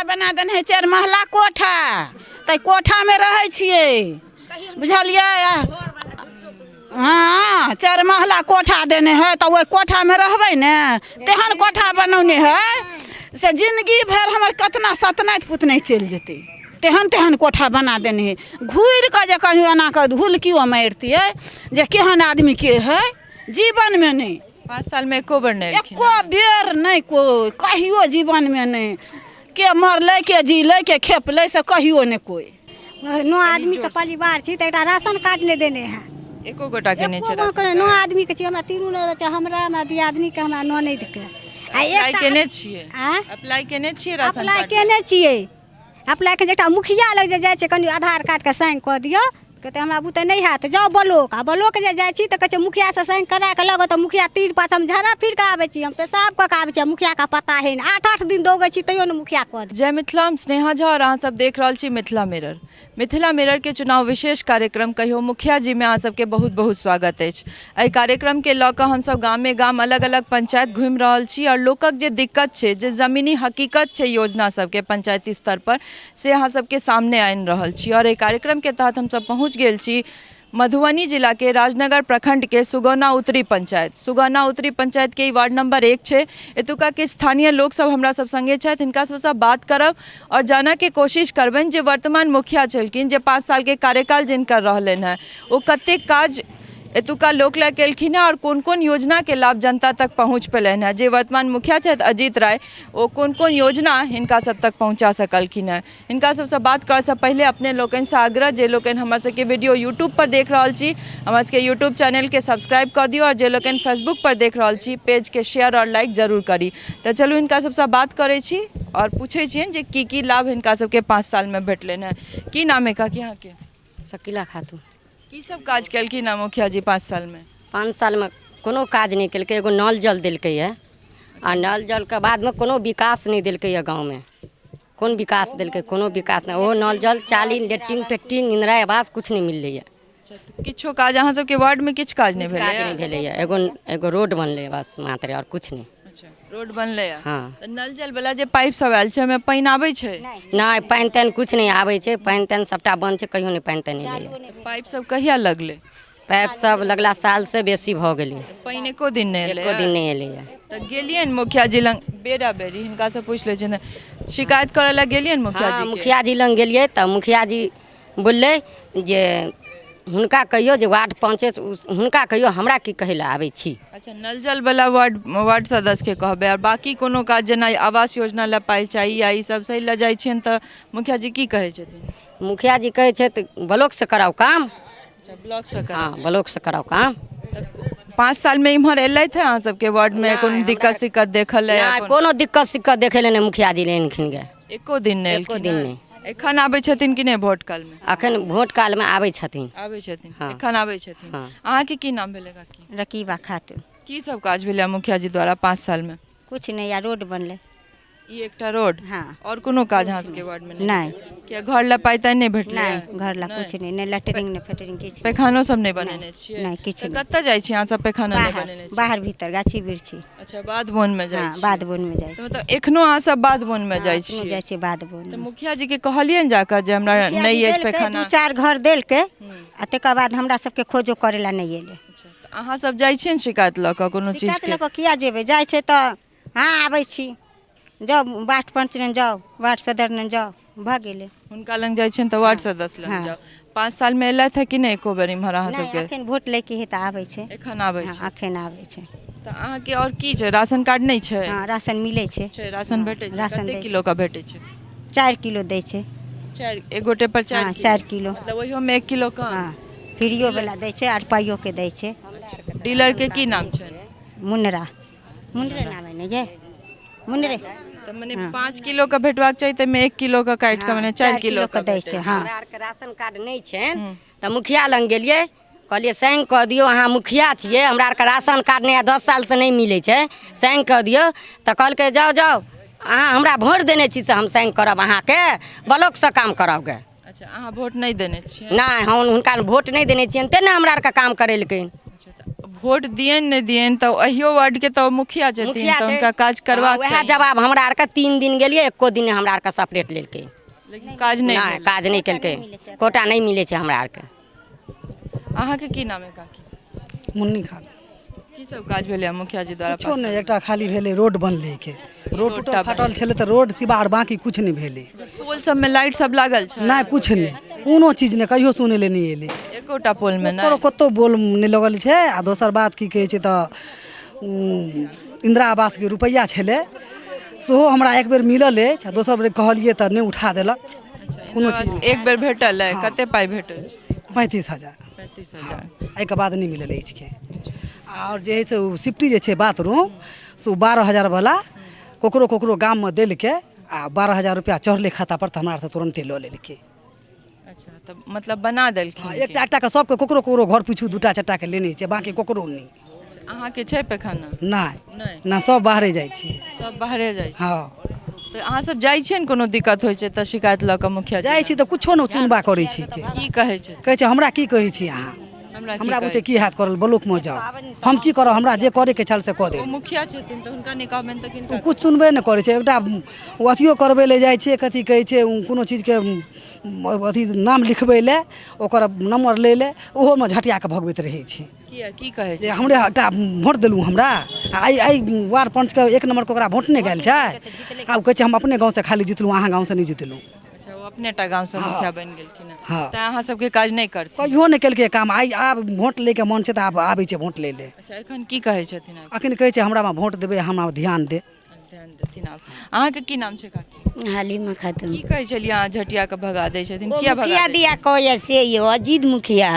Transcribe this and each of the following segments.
कोठा बना देने है 4 महला कोठा तो कोठा में रहे छिए बुझलिए। हाँ 4 महला कोठा देने है तो वही कोठा में रहबै ने तेहन कोठा बनौने है से जिंदगी भर हमर कतना सतनाइत पुतनाइत चल जेतै तेहन तेहन कोठा बना देने है। घूर के जे कहीं एना के धूल क्यों मारतिए जे केहन आदमी के है जीवन में नहीं। 5 साल में एको बेर नहीं एको बेर नहीं कोई कहियो जीवन में नहीं के मरले के जीले के खेपले से कहियो नहीं कोई। 9 आदमी के परिवार छी त एकटा राशन कार्ड नहीं देने हैं एको गोटा के नहीं छै। 9 आदमी के छी हमरा तीनू ने छै हमरा दियादनी के हमरा ननद के अप्लाई केने छियै अप्लाई केने छियै राशन कार्ड अप्लाई केने छियै। अप्लाई के जेटा मुखिया लग जे जाइ छै कनी आधार कार्ड के साइन क दियौ कहते हमरा बुते नहीं हैत जाओ ब्लॉक आ ब्लॉक जे जाइ छी त कहै छै मुखिया से साइन करा के लगो त मुखिया तीर पाछ हम झरा फिर के आबै छी हम पेशाब क के आबै छी मुखिया का पता है 8-8 दिन दौगै छी तैयो न मुखिया क दे। जय मिथिला स्नेहा झा और अहाँ सब देख रहल छी मिथिला मिरर। मिथिला मिरर के चुनाव विशेष कार्यक्रम कहियो मुखिया जी में अहाँ सबके बहुत बहुत स्वागत अछि। एहि कार्यक्रम के लऽ कऽ हमसब गामे गाम अलग अलग पंचायत घूमि रहल छी और लोकक जे दिक्कत छै जे जमीनी हकीकत छै योजना सबके पंचायती स्तर पर से अहाँ सबके सामने आनि रहल छी। और एहि कार्यक्रम के तहत हमसब पहुँच गेल छी मधुबनी जिला के राजनगर प्रखंड के सुगौना उत्तरी पंचायत। सुगौना उत्तरी पंचायत के वार्ड नंबर 1 छै। एतुका के स्थानीय लोग सब हमरा सब संगे छथि हिनका सबसँ बात करब और जानऽ के कोशिश करबनि जे वर्तमान मुखिया छलखिन जे 5 साल के कार्यकाल जिनकर रहलनि हैं ओ कतेक काज एतुका लोक लए केलखिन हैं और कोन कोन योजना के लाभ जनता तक पहुँच पेलनि हैं। जे वर्तमान मुखिया छथि अजीत राय ओ कोन कोन योजना हिनका सब तक पहुँचा सकलखिन हैं। हिनका सबसँ बात करैसँ पहिले अपने लोकनि से आग्रह जे लोकनि हमर सबके वीडियो यूट्यूब पर देख रहल छी हमर सबके यूट्यूब चैनल के सब्सक्राइब कर दियो और जे लोकनि फेसबुक पर देख रहल छी पेज के शेयर और लाइक जरूर करी। तो चलू हिनका सबसँ बात करै छी और पूछै छियनि जे की लाभ हिनका सबके 5 साल में भेटलनि हैं। की नाम है काकी अहाँ के? शकीला खातून। की सब काज केलखिन हैं मुखिया जी 5 साल में? 5 साल में कोनो काज नहीं केलकै एगो नल जल दिलकै है आ नल जल के बाद में कोनो विकास नहीं दिलकै है गाँव में कौन विकास दिलकै कोनो विकास नहीं वो नल जल चाली लेट्रिन फेक्टिंग इंदिरा आवास कुछ नहीं मिललै है। किछो काज अहाँ सबके वार्ड में किछ काज नहीं भेलै? काज नहीं भेलै है एगो रोड बनलै बस मात्र और कुछ नहीं। रोड बनलै है हाँ नल जल वाला जे पाइप सब आयल छै ओमे पानि आबै छै? नहीं पानि तानि कुछ नहीं आबै छै पानि तानि सबटा बंद छै कहियो नहीं पानि तानि एलै। पाइप सब कहिया लगलै? पाइप सब लगला साल से बेसी भऽ गेलै पानि एको दिन नहीं एलै? एको दिन नहीं एलै है। तऽ गेलियनि मुखिया जी लग बेरा बेरी हिनका से पूछ लै छियनि शिकायत करऽ लए गेलियनि मुखिया जी के? मुखिया जी लग गेलियै तऽ मुखिया जी बोललै जे हुनका कहियो जे वार्ड पंचायत हुनका कहियो हमरा की कहै लए आबै छी। अच्छा नल जल वाला वार्ड सदस्य के कहबै और बाकी कोनो काज जेना आवास योजना लए पाइ चाही या ई सब सही लए जाइ छियनि तऽ मुखिया जी की कहै छथिन? मुखिया जी कहै छथि ब्लॉक से कराओ काम। अच्छा ब्लॉक से कराओ? हाँ ब्लॉक से कराओ काम। 5 साल में इम्हर एलथि अहाँ सबके वार्ड में कोनो दिक्कत सिक्कत देखल है? कोनो दिक्कत सिक्कत देखे ले नहीं मुखिया जी एलखिन गे एको दिन नहीं एको दिन नहीं। एखन आबै छथिन कि नहीं वोट काल में? अखन वोट काल में आबै छथिन। आबै छथिन हाँ। एखन आबै छथिन। हाँ। अहाँ के की नाम भेलै काकी? रकीबा खातून। की सब काज भेलै मुखिया जी द्वारा 5 साल में? कुछ नहीं या रोड बनले। ई एकटा रोड? हाँ और कोनो काज अहाँ सबके वार्ड में नहीं? क्या घर ला पाइ ताइ नहीं भेटलै? नहीं घर ला कुछ नहीं नहीं लैट्रिन नहीं फेटरिंग किछ पैखानो सब नहीं बनेने छियै? नहीं किछ नहीं। कतऽ जाइ छी अहाँ सब पैखाना नहीं बनेने छी? बाहर भीतर गाछी बिरछी। अच्छा बाध वन में जाइ हाँ छी? बाध वन में जाइ छी। मतलब एखनो अहाँ सब बाध वन में जाइ छी? जाइ छी बाध वन। तऽ मुखिया जी के कहलियनि जाकर जे हमरा नहीं अछि पैखाना? 2-4 घर देलकै आ तकर बाद हमरा सबके खोजो करे ला नहीं एले। अच्छा तऽ अहाँ सब जाइ छियनि शिकायत लऽ कऽ कोनो चीज शिकायत के? लऽ कऽ किया जेबै जाइ छै तऽ हाँ आबै छी जाओ वार्ड पंच ने जाओ वार्ड सदर ने जाओ भऽ गेलै। हुनका लग जाइ छियनि तऽ वार्ड सदस्य लग जाओ। 5 साल में एलथि है कि नहीं एको बेर इम्हर अहाँ सबके? अखन वोट लै के है तऽ आबै छै। एखन आबै छै? अखन आबै छै। तऽ अहाँके और की छै राशन कार्ड नहीं छै? हाँ राशन मिलै छै। राशन भेटै छै? राशन कते दै किलो का भेटै छै? 4 किलो दै छै। 4 एक गोटे पर 4 हाँ 4 किलो। मतलब ओहियो में 1 किलो कम? हाँ फ्रीयो वाला दै छै और पाइयो के दै छै। डीलर के की नाम छै? मुन्नरा मुन्नरे नाम है ने ये मुन्नरे। तो मने 5 किलो का भेटवाक चाहिए तो में 1 किलो का काट के मने 4 किलो का दै छै। हाँ हमरा आरके राशन कार्ड नहीं छै तऽ मुखिया लग गेलियै कहलिए साइन कऽ दियौ अहाँ मुखिया छियै हमरा आरके राशन कार्ड नहीं 10 साल से नहीं मिलै छै साइन कऽ दियौ तऽ कहलकै जाओ जाओ अहाँ हमरा वोट देने छी से हम साइन करब अहाँके ब्लॉक से काम कराओ गे। अच्छा अहाँ वोट नहीं देने छियै? नहीं हम हुनका वोट नहीं देने छियनि ते ने हमरा आरके काम करेलकै। अच्छा वोट दियन नहीं दियन तो अहियो वार्ड के तो मुखिया छथिन मुखिया तो छै। उनका काज करबाक वएह चाही जवाब हमरा आर के 3 दिन गेलिए एको दिन हमरा आर के सेपरेट लेलकै लेकिन काज नहीं नहीं भेल। काज नहीं केलकै कोटा नहीं मिले छै हमरा आर के अहाँ के की नाम है काकी मुन्नी खान की सब काज भेलै मुखिया जी द्वारा किछो नहि एकटा खाली भेलै रोड बनलै के रोड टूटल फाटल छलै तऽ रोड सिवा आर बाकी कुछ नहि भेलै पोल सब में लाइट सब लागल छै नहि कुछ नहि कोनो चीज नहि कहियो सुनै लए नहि एलै एकोटा पोल में कतौ नहीं कतौ बोल नहि लगल छै आ दोसर बात की कहै छै तऽ इंदिरा आवास के रुपैआ छलै सेहो हमरा एक बेर मिलल अछि आ दोसर बेर कहलियै तऽ नहि उठा देलक कोनो चीज नहि। एक बेर भेटल है कते पाई भेटल छै 35,000 35,000 एहिके बाद नहि मिलल अछि के आओर जे है से ओ सिफ्टी जे छै बाथरूम से ओ 12,000 वाला ककरो ककरो गाममे देलकै आ 12,000 रुपया चढ़लै खाता पर तऽ हमरा से तुरंते लऽ लेलकै अच्छा तो मतलब बना देलखिन एकटा एकटा के सबके ककरो ककरो घर पीछू 2टा 4टा के लेने छै बाकी ककरो नहि अहाँ के छै पैखाना नहि नहीं ना सब बाहरे जाइ छियै सब बाहरे जाइ छै हाँ तो अहाँ सब जाइ छियै ने कोनो दिक्कत होइ छै तऽ शिकायत लऽ कऽ मुखिया जी जाइ छी तऽ कुछो नहि सुनबा करै छी के की कहै छै कहै छै हमरा की कहै छी अहाँ हमरा बुते की हाथ करल ब्लॉकमे जाउ हम की करब हमरा जे करैके छल से कऽ ओ देब मुखिया छथिन तऽ हुनका नहि कहबनि तऽ किनका कुछ सुनबे नहि करै छै एकटा ओ अथियो करबै लए जाइ छै कथी कहै छै कोनो चीजके अथी नाम लिखबै लए ओकर नम्बर लै लए ओहोमे झटिया कऽ भगबैत रहै छै किया की कहै जे छै हमरे एकटा वोट देलहुँ हमरा आ एहि वार्ड पंचके 1 नम्बरके ओकरा वोट नहि गेल छै आब कहै छै हम अपने गाँवसँ खाली जितलहुँ अहाँ गाँवसँ नहीं जितलहुँ अच्छा वो अपनेटा गांव से मुखिया बनि गेलखिन हैं हाँ। तऽ अहाँ सबके काज नहीं करती कहियो नहि केलकै काम आब वोट लैके मन छै तऽ आब आबै छै वोट लै ले अच्छा एखन की कहै छथिन आप अखन कहै छै हमरामे वोट देबै हमरा ध्यान दे ध्यान देथिन आप अहाँके की नाम छै काकी हालिमा खातून की कहै छलियै अहाँ झटिया के भगा दै छथिन किया भगा मुखिया दै दिया कहै से यो अजीत मुखिया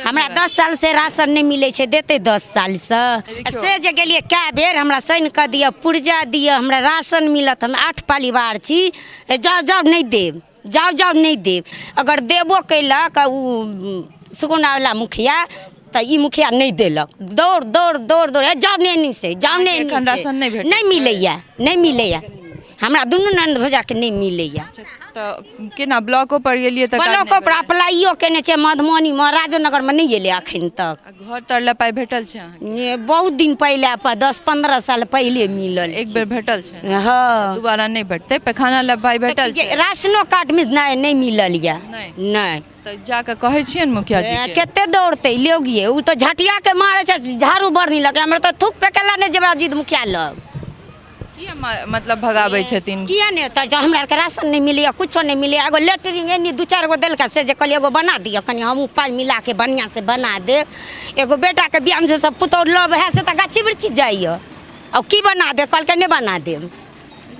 हमरा 10 साल से राशन नहीं मिले छै देते 10 साल से देखियौ। से जे गेलिए कै बेर हमरा सैन कऽ दिया पुर्जा दिया हमरा राशन मिलत हम 8 परिवार छी जाओ जाओ नहीं देब जाओ नहीं देब अगर देबो कैलक उ सुगुना वाला मुखिया तऽ ई मुखिया नहीं देलक दौड़ दौड़ दौड़ दौड़ जाओ नहीं से जाओ नहीं एखन राशन नहि भेटै नहीं मिलैया नहीं मिलैया हमरा दुनू नंद भजा के नहीं मिलैया तऽ केना ब्लॉको पर गेलियै तऽ काज ब्लॉक नहि पर अप्लाइयो केने छै मधुबनी में राजोनगर में नहीं एले अखन तक भेटल। घर तर लए पाइ भेटल छै अहाँके ये बहुत दिन पहले 10-15 साल पहले मिलल एक बेर भेटल छै हाँ दोबारा नहीं भेटतै पैखाना लए पाइ भेटल छै राशनो कार्ड में नहीं मिलल या नहीं नहीं तऽ जाके कहै छियै ने मुखिया जी के केते दौड़ते लोगिए उ तो झटिया के मारे छै झाड़ू बरनी लगे हमरा तो थूक फेकेला नहीं जेबा अजीत मुखिया लग किया मतलब भगाबै छथिन किया नहीं तो जो हमरा के राशन नहीं मिले कुछो नहीं मिले एगो लेटरिंग एनी 2-4 गो देलका से जे कहलिए एगो बना दियो कनी हम पाई मिला के बढ़िया से बना दे एगो बेटा के बियाह से सब पुतौर लब है से त गाछी वृक्षी जाइयो अब की बना दे कल के नहीं बना दे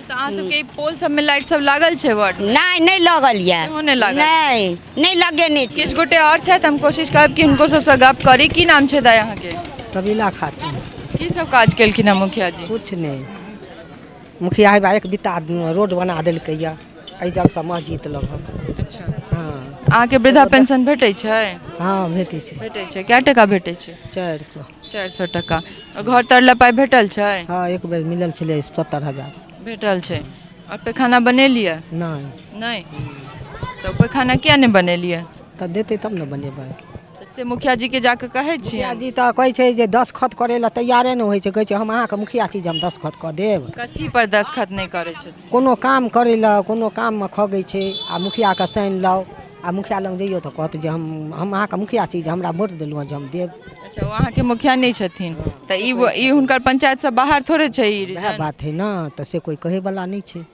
तऽ अहाँ सबके पोल सब में लाइट सब लागल छै वार्ड में नहीं लगल या सेहो नहि लागल? नहीं लगे नहीं किछु गोटे और छथि हम कोशिश करब कि हुनको सबसँ गप करी की नाम छै दाइ अहाँके सबीला खातून की सब काज केलखिन हैं मुखिया जी कुछ नहीं मुखिया है बा एक बिता रोड बना देलकै या एहि जग से मस्जिद लग अच्छा हाँ अहाँके वृद्धा पेंशन भेटै छै हाँ भेटै छै भेटै छै कए टका भेटै छै 400 400 टका और घर तर लए पाइ भेटल छै हाँ एक बेर मिलल छलै 70,000 भेटल छै और पैखाना बनेलियै नहीं नहीं तो पैखाना किया नहीं बनेलियै तऽ देतै तब ने बनेबै से मुखिया जी के जाके कहै छियै मुखिया जी तऽ कहै छै जे दस्तखत करे ला तैयारे नहि होइ छै कहै छै हम अहाँके मुखिया छी जे हम दस्तखत कऽ देब कथी पर दस्तखत नहीं करै छथिन कोनो काम करे ला कोनो काममे खगै छै आ मुखियाके साइन लाउ आ मुखिया लग जइयौ तऽ कहत जे हम अहाँके मुखिया छी जे हमरा वोट देलहुँ जे हम देब अच्छा वो अहाँके मुखिया नहीं छथिन तऽ ई हुनकर पंचायत से बाहर थोड़े छै ई वएह बात है ना तऽ से कोई कहे वाला नहीं छै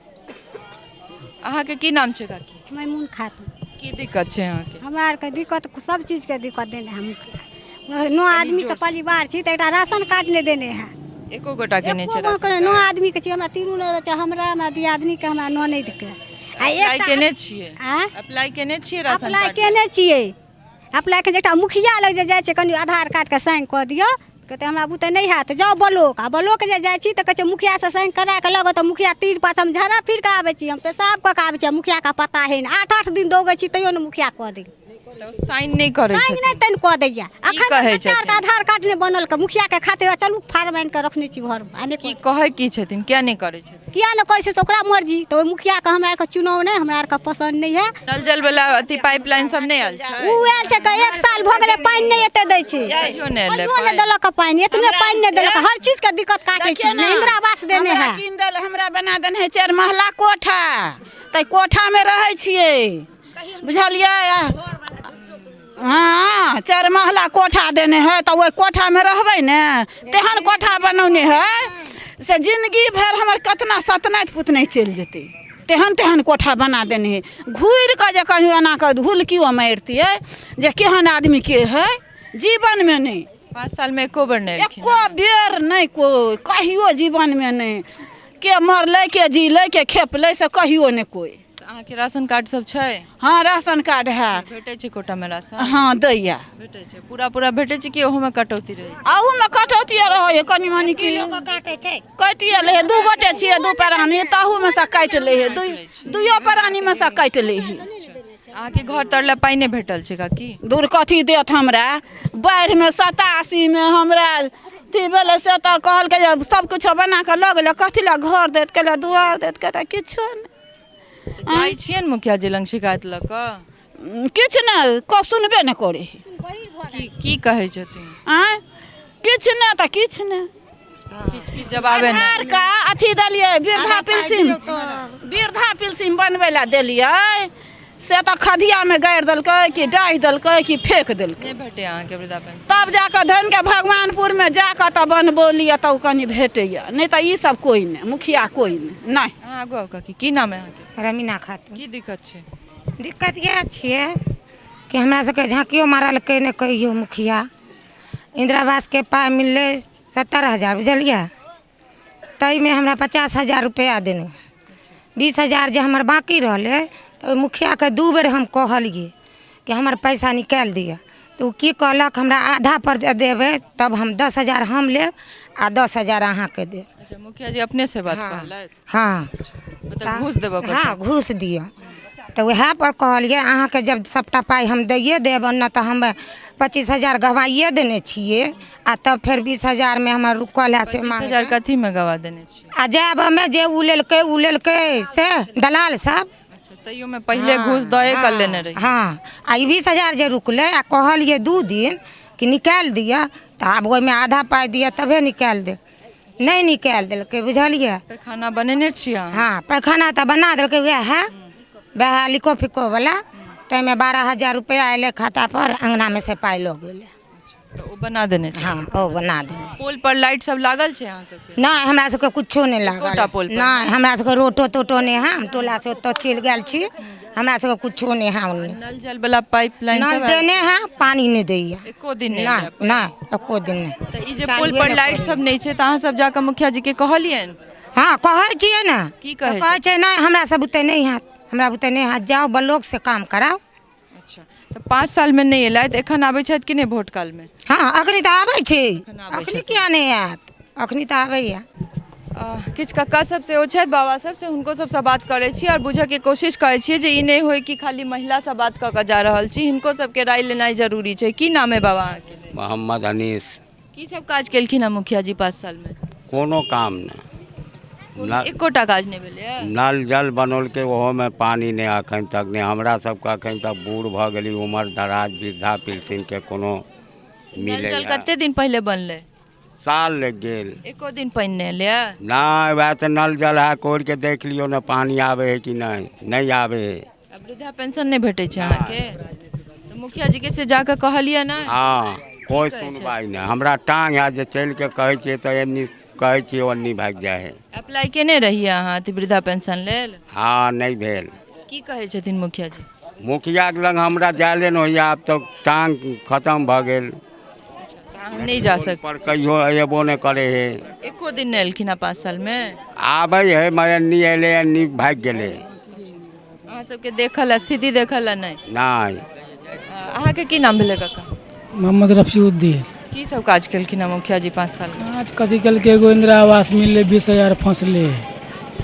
अहाँके की नाम छै काकी मैमून खातून की दिक्कत छै अहाँके हमरा आरके दिक्कत सब चीजके दिक्कत देने है मुखिया 9 आदमी के परिवार छी तऽ एकटा राशन कार्ड नहीं देने है एको गोटा के नहीं छै एको गो 9 आदमी के छी हमरा तीनू ने छै हमरा दियादनी के हमरा ननद के आ अप्लाई केने छियै आँ? अप्लाई केने छियै राशन अप्लाई कार्ड केने छियै अप्लाई के एकटा मुखिया लग जे जाइ छै कनि आधार कार्ड के साइन कऽ दियौ कहते हमरा बुते नहीं हैत जाओ ब्लॉक आ ब्लॉक जे जाइ छी तऽ कहै छै मुखिया से साइन करा के लगो तऽ मुखिया तीर पास हम झाड़ा फिर के आबै छी हम पेशाब कऽ के आबै छी मुखिया का पता है 8-8 दिन दौगै छी तैयो ने मुखिया कऽ देल साइन नहीं करे साइन छथिन नहीं तन कऽ दैया अखन कहै बच्चा छथिन? के आधार कार्ड नहीं बनल के मुखिया के खातिर चलू फार्म आनि के रखने छी घर में की कहै की छथिन क्या नहीं करे छथिन किया न करै छै तऽ ओकरा मर्जी तऽ ओइ मुखिया के हमरा आर के चुनाव नहीं हमरा आर के पसंद नहीं है नल जल वाला अथी पाइपलाइन सब नहीं आयल छै उ आयल छै के 1 साल भ गेलै पानि नहीं एते दै छै कहियो नहीं एलै कहियो नहीं देलक पानि इतने पानि नहीं देलक हर चीज के दिक्कत काटे छै देखिए ना, इंदिरा आवास देने हमरा है कीन देल हमरा बना देने है 4 महला कोठा तऽ कोठा में रहै छियै बुझलियै हाँ 4 महला कोठा देने है तऽ ओहि कोठा में रहबै ने तेहन कोठा बनौने है से जिंदगी भर हमर कतना सतनाइत पुतनाइत चलि जेतै तेहन कोठा बना देने है घूर के जे कहीं एना के धूल कियो मारतियै जे केहन आदमी के है जीवन में नहीं 5 साल में एको बेर नहीं एलखिन एको बेर नहीं कोई कहियो जीवन में नहीं के मरलै के जीलै के खेपलै से कहियो नहीं कोई अहाँ के राशन कार्ड सब छै हाँ राशन कार्ड है भेटै छै कोटा में राशन हाँ दैया भेटै छै पूरा भेटै छै कि ओहो में कटौती रहै छै आहू में कटौती रहे कनी मनी की काटिए ले 2 गोटे छियै 2 प्राणी ताहू में से काटि ले है 2 प्राणी में से काटि ले है अहाँ के घर तरले पाई नहीं भेटल छै काकी दूर कथी देत हमरा बाढ़ि में 87 में हमरा अथी भेलै से तऽ कहलकै जे सब कुछ बना के लऽ गेलै कथी ला घर देत कहले दुआर देत कहता किछो नहीं जाइ छियै ने मुखिया जी लग शिकायत लऽ कऽ किछु नहि सुनबे नहि करे की कहै छथिन आँय किछु नहि तऽ किछु नहि की जवाबे नहीं आधार का अथी देलियै वृद्धा पेंशन बनबै ला देलियै से तऽ खदिया में गाड़ि देलकै कि डाहि देलकै कि फेंक देलकै नहीं भेटे अहाँ के वृद्धा पेंशन तब जाकऽ धन के भगवानपुर में जाकऽ तऽ बनबोलिए तऽ कनि भेटैया नहीं तऽ ई सब कोई नहीं मुखिया कोई नहीं अहाँ आगू काकी की नाम है अहाँ के रमीना खातून की दिक्कत छै दिक्कत इएह छियै कि हमरा सबके झाँकियो मारलकै ने कहियो मुखिया इंदिरा आवास के पाइ मिललै 70,000 बुझलियै ताहिमे हमरा 50,000 रुपया देने 20,000 जे हमर बाकी रहलै तऽ मुखिया के 2 बेर हम कहलिए कि हमर पैसा निकालि दिअ तऽ ओ की कहलक हमरा आधा पर देबै तब हम 10,000 हम लेब आ 10,000 अहाँके देब अच्छा मुखिया जी अपने से बात कहलथि हाँ मतलब घूस देबऽ पड़तै हाँ घूस दिअ तऽ वएह पर कहलिए अहाँके जब सबटा पाइ हम दैए देब न तऽ हम 25,000 गवाइए देने छियै आ तब फेर 20,000 में हमर रुकल है से 25,000 कथी में गवा देने छियै आ जायब में जे उलेलकै से दलाल सब अच्छा तैयो में पहले घूस दए कर लेने रही हाँ आ 20,000 जे रुकलै आ कहलिए 2 दिन कि निकालि दिअ तऽ आब ओहिमे आधा पाइ दिअ तबे निकालि दे नहीं निकालि देलकै बुझलिए पैखाना बनेने छियै अहाँ हाँ पैखाना तऽ बना देलकै वएह लिको फिको वाला ताहिमे 12,000 रुपया अयलै खाता पर अंगना में से पाइ लऽ गेलै तो वो बना देने छै हाँ ओ बना देने पोल पर लाइट सब लागल छै अहाँ सबके नहीं हमरा सबके कुछो नहीं एकोटा लागल पोल पर नहीं हमरा सबके रोटो तोटो नहीं है हम टोला से ओतऽ चलि गेल छी हमरा सबके कुछो नहीं है नल जल वाला पाइपलाइन नल सब देने हैं पानी नहीं दैया एको दिन नहीं नहीं आयल। नहीं एको दिन नहीं तऽ ई जे पोल पर लाइट सब नहीं छै तऽ अहाँ सब जाके मुखिया जी के कहलियन हाँ कहै छियै ने की कहै कहै छै नहीं हमरा सब बुते नहीं हाथ हमरा बुते नहीं हाथ जाओ ब्लॉक से काम कराओ अच्छा तऽ 5 साल में नहीं एलथि एखन आबै छथि कि नहीं वोट काल में हाँ अखनी तऽ आबै छै आबै अखनी किया नहीं आयत अखनी तऽ आबैया किछु कक्का सब सेहो छथि बाबा सब से हुनको सबसँ बात करै छी और बुझऽ के कोशिश करै छियै जे ई नहीं होय कि खाली महिला से बात कऽ के जा रहल छी हिनको सबके राय लेनाइ जरूरी छै की नाम है बाबा अहाँके मोहम्मद अनीस की सब काज केलखिन हँ मुखिया जी 5 साल में कोनो काम नहीं एकोटा काज नहीं भेलै नल जल बनौलकै ओहो में पानी नहीं अखन तक नहीं हमरा सबके अखन तक बूढ़ भऽ गेली उम्र दराज वृद्धा पेंशन के कोनो मिले जल कते दिन पहले बनलै साल लग गेल एको दिन पानि नहीं एलै नहीं वह तो नल जल है कोड़ के देख लियो ना पानी आवे है कि नहीं आवे है वृद्धा पेंशन नहीं भेटै छै अहाँके तऽ मुखिया जी के से जाके कहलियै ना हाँ कोई सुनवाई नहीं हमरा टांग है जे चल के कहै छियै तो एनी कहै छियै ओन्नी भाग जाए है अप्लाई केने रहियै अहाँ अथी वृद्धा पेंशन लेल हाँ नहीं भेल की कहै छथिन मुखिया जी मुखिया के लग हमरा जाले न होइया आब तो टांग खत्म भऽ गेल अहाँ नहीं जा सक पर कहियो अयबो नहीं करे है एको दिन नहीं एलखिन 5 साल में आबे है मगर नहीं अयले नहीं भाग गेले अहाँ सबके देखल स्थिति देखल नहीं नहीं अहाँके की नाम भेलै कक्का मोहम्मद रफीउद्दीन की सब काज केलखिन हँ मुखिया जी 5 साल में आज कथी केलकै एगो इंदिरा आवास मिललै 20,000 फसले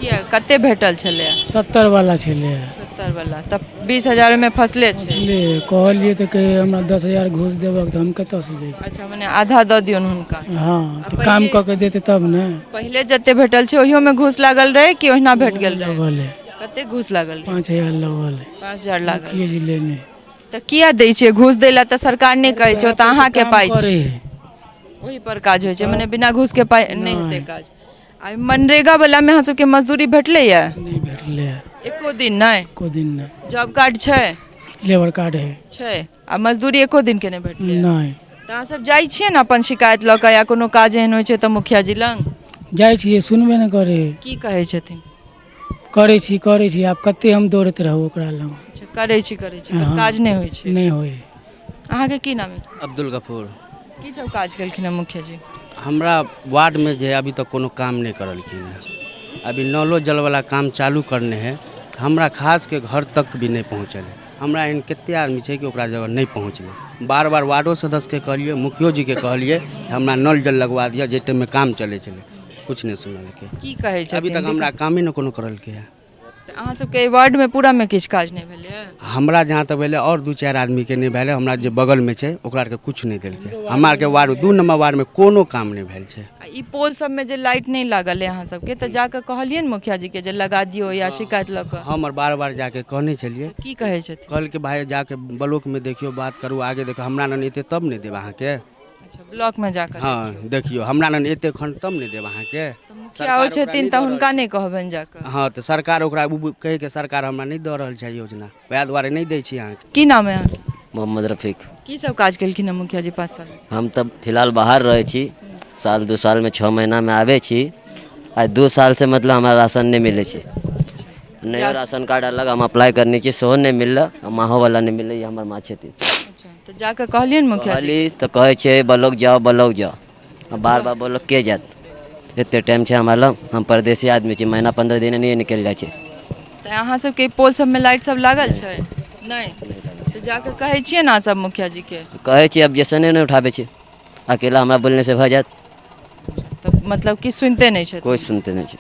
किया कते भेटल छलै 70 वाला छलै 70 70 वाला तब 20,000 में फसले छे। ले कहलिए तो कहे हमरा 10,000 घूस देबक तो हम कतऽ से देब। अच्छा माने आधा दऽ दियौन हुनका। हाँ तो काम कऽ के देते तब ने। पहले जते भेटल छै ओहियो में घूस लागल रहे कि ओहिना भेट गेल रहे? लगल है कते घूस लागल रहे? 5,000 लगल है। 5,000 लागल। मुखिया जी लेने तऽ किया दै छै घूस दै ला? तऽ सरकार नहि कहै छै, ओ तऽ अहाँके पाइ छै, करे है। ओही पर काज होइ छै, मने बिना घूस के पाइ नहि हेतै काज। आ मनरेगा वाला में अहाँ सबके मजदूरी भेटलै या? नहीं भेटले है। एको दिन नहीं? एको दिन नहीं। जॉब कार्ड छै? लेबर कार्ड है। छै। आ मजदूरी एको दिन के नहि भेटलै? नहीं तऽ अहाँ सब जाइ छियै ने अपन शिकायत लऽ कऽ, या कोनो काज एहन होइ छै तऽ मुखिया जी लग जाइ छियै, सुनबे नहीं करे। की कहै छथिन? करे छी आब कते हम दौड़ैत रहू ओकरा लग। अच्छा, करै छी पर हाँ। काज नहीं होइ छै? नहीं होई। अहाँके की नाम है? अब्दुल गफूर। की सब काज केलखिन हैं मुखिया जी? हमरा वार्ड में जे अभी तक कोनो काम नहीं करलखिन है। अभी नलो जल वाला काम चालू करने हैं, हमरा खास के घर तक भी नहीं पहुँचल है। हमरा एहन कते आदमी छै कि ओकरा जगह नहीं पहुँचले। बार बार वार्डो सदस्य के कहलिए, मुखियो जी के कहलिए हमरा नल जल लगवा दिया, जे टाइम में काम चले छले, कुछ नहीं सुनलकै। की कहै छथिन? अभी तक हमरा कामे न कोनो करलकै है। तऽ अहाँ सबके वार्ड में पूरा में किछु काज नहीं भेलै? हमरा जहाँ तक भेले और 2-4 आदमी के नहीं भेले। हमरा जे बगल में छै ओकरा के कुछ नहीं देलकै। हमरा के वार्ड 2 नंबर वार्ड में कोनो काम नहीं भेल छै। ई पोल सब में जे लाइट नहीं लागल है अहाँ सबके, तऽ जाके कहलिए न मुखिया जी के जे लगा दियो या शिकायत लऽ कऽ? हम बार बार जाके कहने छलिए। की कहै छथिन? कल के भाई जाके ब्लॉक में देखियो, बात करू, आगे देखो, हमरा न एते तब नहीं देब अहाँ के। अच्छा, ब्लॉक में जाकर? हाँ देखियो, हमरा न एते खंड तब नहीं देब अहाँ के। मुखिया हो छथिन तऽ हुनका नहीं कहबनि जाकर? हाँ तो सरकार ओकरा कहे के सरकार हमरा नहीं दऽ रहल छै योजना, वएह दुआरे नहीं दै छी अहाँ के। की नाम है अहाँके? मोहम्मद रफीक। की सब काज केलखिन हैं मुखिया जी 5 साल? हम तब फिलहाल बाहर रहे छी, साल 2 साल में 6 महीना में आवे छी। आज 2 साल से मतलब हमारा राशन नहीं मिले छै। नया राशन कार्ड अलग हम अप्लाई करने छी, सेहो नहीं मिलल, माहो वाला नहीं मिले, ये हमार माँ छथिन। अच्छा, तो जाके कहलिए न मुखिया जी? कहली तो कहे छै ब्लॉक जाओ। अब बार बार ब्लॉक के जात, एते टाइम छै हमरा लग, हम परदेसी आदमी छी, महीना 15 दिन नहीं निकल जाए छै। तऽ अहाँ सबके पोल सब में लाइट सब लागल छै? नहीं? तो जाके कहै छियै ना सब मुखिया जी के? कहे छी, अब जैसे नहीं उठाबे छै, अकेला हमरा बोलने से भऽ जात। तो मतलब कि सुनते नहीं छै? कोई सुनते नहीं छै।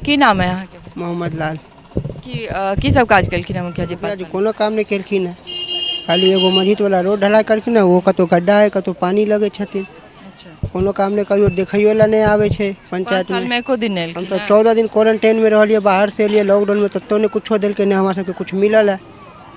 की नाम है अहाँके? मोहम्मद लाल। की सब काज केलखिन हैं मुखिया जी? कोनो काम नहीं केलखिन है, खाली एगो मस्जिद वाला रोड ढलाई करखिन है, वो कतो गड्ढा है, कतो पानी लगे छथिन। कोनो काम नहीं कहियो देखियो ला नहीं आवे छै पंचायत में। साल में एको दिन नहीं? हम तो 14 दिन क्वारंटाइन में रहलिए, बाहर से एलिए लॉकडाउन में, तत्तो ने कुछो देलके नहीं, हमरा सबके कुछ मिलल है,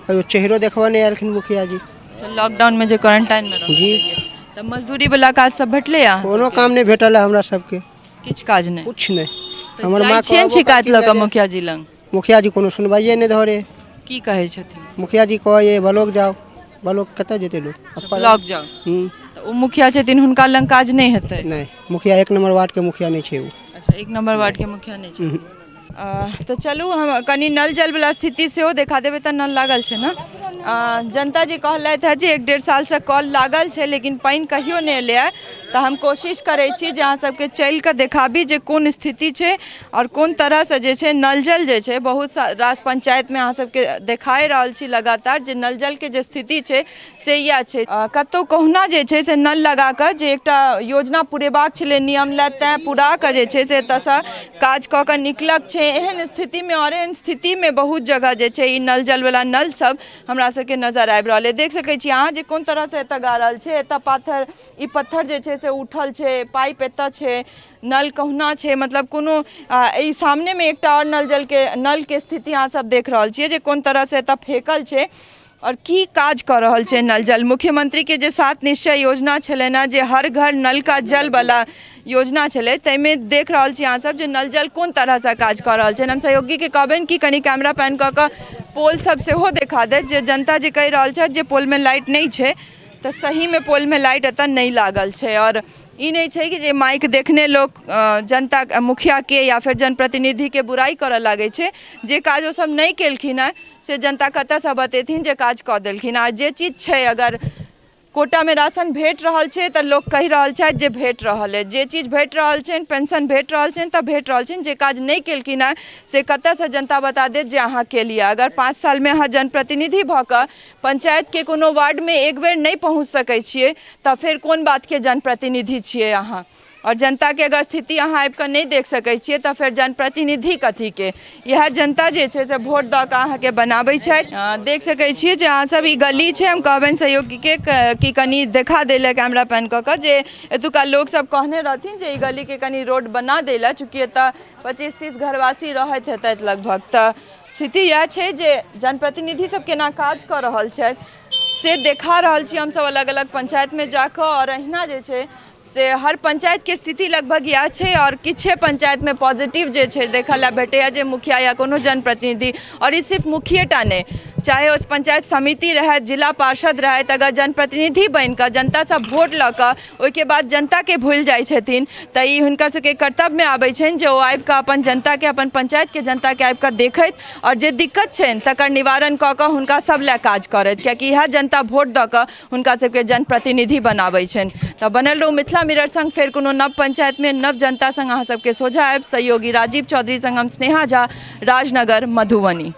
कहियो चेहरो देखबा नहीं आलखिन मुखिया जी। अच्छा, लॉकडाउन में जो क्वारंटाइन में रहल जी, तब मजदूरी वाला काज सब भेटले यहाँ? कोनो काम नहीं भेटल है हमरा सबके, किछ काज नहीं? कुछ नहीं। हमर मां छियन शिकायत लऽ कऽ मुखिया जी लग? मुखिया जी कोनो सुनवाइए नहीं धरे। की कहै छथिन? मुखिया जी कहे ब्लॉक जाओ, ब्लॉक कतऽ जेतै लोग? ब्लॉक जाओ। तऽ ओ मुखिया छथिन, हुनका लग काज नहीं हेतै? नहीं, मुखिया 1 नंबर वार्ड के मुखिया नहीं छै। अच्छा, 1 नंबर वार्ड के मुखिया नहीं छै। तो चलू हम कनी नल जल वाला स्थिति सेहो देखा देबै। तऽ नल लागल छै ना? जनता जी कहलथि है जे 1-1.5 साल से कॉल लागल छै, लेकिन पानि कहियो नहीं एलै है। तऽ हम कोशिश करै छी जे अहाँ सबके चलि कऽ देखाबी जे कोन स्थिति छै और कोन तरह से जे छै नल जल जे छै बहुत रास पंचायत में अहाँ सबके देखाइ रहल छी लगातार जे नल जल के जे स्थिति छै से इएह छै। कतौ कहुना जे छै से नल लगा कऽ जे एकटा योजना पुरेबाक छलै नियम लए, तैँ पूरा कऽ जे छै से एतऽसँ काज कऽ कऽ निकलक छै। एहन स्थिति में और एहन स्थिति में बहुत जगह जे छै ई नल जल वाला नल सब हमरा सबके नजर आबि रहल है। देख सकै छी अहाँ जे कोन तरह से एतऽ गा रहल छै, एतऽ पाथर, ई पत्थर जे छै से उठल छै, पाइप एतऽ छै, नल कहुना छै, मतलब कोनो ई सामने में एकटा और नल के स्थिति अहाँ सब देख रहल छियै जे कोन तरह से एतऽ फेकल छै और की काज कर रहल छै नल जल। मुख्यमंत्री के जे 7 निश्चय योजना छलै ना, जे हर घर नल का जल वाला योजना छलै, ताहिमे देख रहल छी अहाँ सब जे नल जल कोन तरह से काज कर रहल छै। हम सहयोगी के कहबनि कि कनी कैमरा पैन कऽ कऽ पोल सब सेहो देखा देत, जे जनता जे कहि रहल छथि जे पोल में लाइट नहीं छै, तो सही में पोल में लाइट एतऽ नहीं लागल छै। और ई नहीं छै कि जे माइक देखने लोग जनता मुखिया के या फिर जनप्रतिनिधि के बुराई करऽ लागे छै। जे काज ओ सब नहीं केलखिन है से जनता कतऽसँ बतेथिन जे काज कऽ देलखिन। आ जे चीज छै, अगर कोटा में राशन भेट रहल छै तऽ लोग कहि रहल छथि जे भेट रहल है, जे चीज भेट रहल छै, पेंशन भेट रहल छै तऽ भेट रहल छै। जे काज नहीं केलखिन है से कतऽसँ जनता बता देत जे अहाँ केलिए। अगर 5 साल में अहाँ जनप्रतिनिधि भऽ कऽ पंचायत के कोनो वार्ड में एक बेर नहीं पहुँच सकै छियै तऽ फेर कोन बात के जनप्रतिनिधि छियै अहाँ? और जनता के अगर स्थिति अहाँ आबि कऽ नहीं देख सकै छियै तऽ फेर जनप्रतिनिधि कथी के। यह जनता जे छै से वोट दऽ कऽ अहाँके बनाबै छथि। देख सकै छियै जे अहाँ सब ई गली छै, हम कहबनि सहयोगी के कि कनी देखा देले कैमरा पैन कऽ कऽ जे एतुका लोग सब कहने रहथिन जे ई गली के कनी रोड बना देला, चूँकि एतऽ 25-30 घरवासी रहैत हेतैथ लगभग। तऽ स्थिति यह छै जे जनप्रतिनिधि सब केना काज कऽ रहल छथि से देखा रहल छी हमसब अलग अलग पंचायत में जाकऽ। और अहिना जे छै से हर पंचायत के स्थिति लगभग यह छै और किछे पंचायत में पॉजिटिव जे छै देखल ला भेटैया जे मुखिया या कोनो जनप्रतिनिधि, और ई सिर्फ मुखिएटा नहीं, चाहे ओ पंचायत समिति रहै, जिला पार्षद रहै, अगर जनप्रतिनिधि बन कऽ जनता से वोट लऽ कऽ ओहिके बाद जनता के भूल जाइ छथिन तऽ ई हुनकर सबके कर्तव्य में आबै छनि जे ओ आबि कऽ अपन जनता के, अपन पंचायत के जनता के आबि कऽ देखैत और जे दिक्कत छनि तकर निवारण कऽ कऽ हुनका सब लए काज करैत, कियाकि इएह जनता वोट दऽ कऽ हुनका सबके जनप्रतिनिधि बनाबै छनि। तऽ बनल रहू मिथिला मिरर संग, फेर कोनो नव पंचायत में नव जनता संग अहाँ सबके सोझा आयब। सहयोगी राजीव चौधरी संग हम स्नेहा झा, राजनगर, मधुबनी।